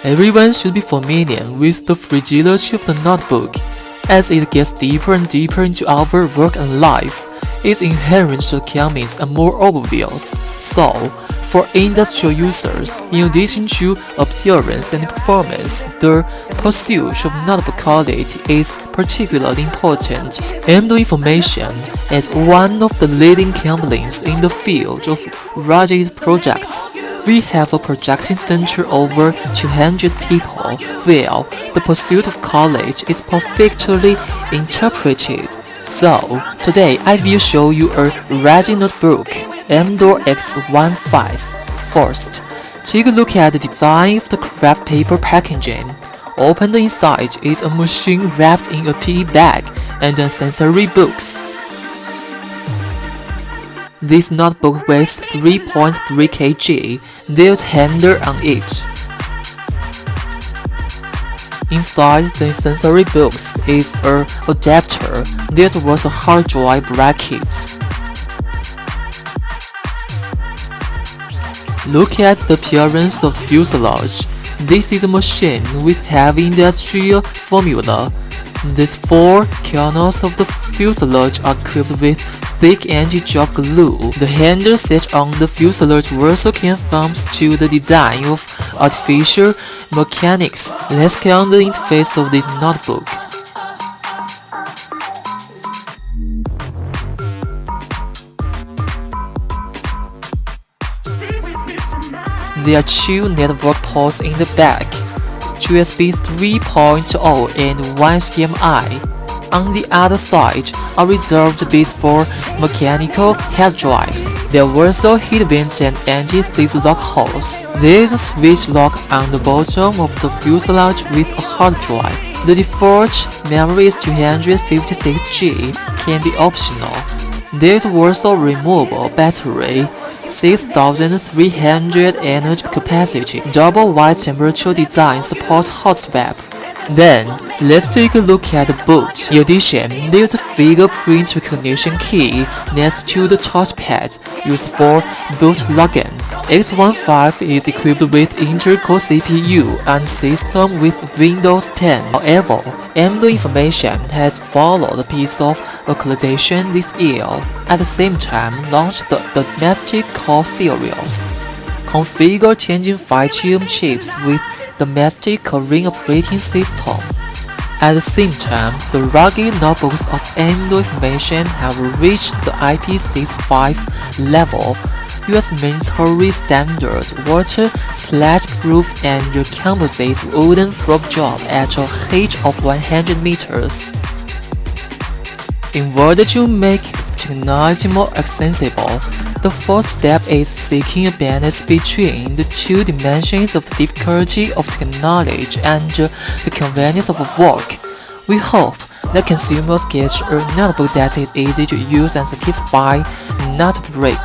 Everyone should be familiar with the fragility of the notebook. As it gets deeper and deeper into our work and life, its inherent shortcomings are more obvious. So, for industrial users, in addition to appearance and performance, the pursuit of notebook quality is particularly important. Emdoor Information is one of the leading companies in the field of rugged projects. We have a production center over 200 people, where the pursuit of quality is perfectly interpreted. So, today I will show you a rugged notebook, Emdoor X15. First, take a look at the design of the craft paper packaging. Open the inside is a machine wrapped in a PE bag and a sensory books. This notebook weighs 3.3 kg. There's handle on it. Inside the sensory box is an adapter. There was a hard drive bracket. Look at the appearance of the fuselage. This is a machine with heavy industrial formula. These four corners of the fuselage are equipped with thick anti-drop glue. The handle set on the fuselage also conforms to the design of artificial mechanics. Let's count the interface of this notebook. There are two network ports in the back, USB 3.0 and one HDMI. On the other side are reserved bits for mechanical hard drives. There were also heat vents and anti-theft lock holes. There is a switch lock on the bottom of the fuselage with a hard drive. The default memory is 256GB, can be optional. There is also a removable battery, 6,300 energy capacity, double wide temperature design supports hot swap. Then, let's take a look at the boot. In addition, there's a fingerprint recognition key next to the touchpad used for boot login. X15 is equipped with Intel-Core CPU and system with Windows 10. However, Emdoor Information has followed a piece of localization this year. At the same time, launched the domestic core series. Configure changing 5 chips with domestic Korean operating system. At the same time, the rugged notebooks of Emdoor Information have reached the IP65 level, US military standard, water splash-proof and composite wooden frog job at a height of 100 meters. In order to make technology more accessible, the fourth step is seeking a balance between the two dimensions of the difficulty of technology and the convenience of work. We hope that consumers get a notebook that is easy to use and satisfy, not break.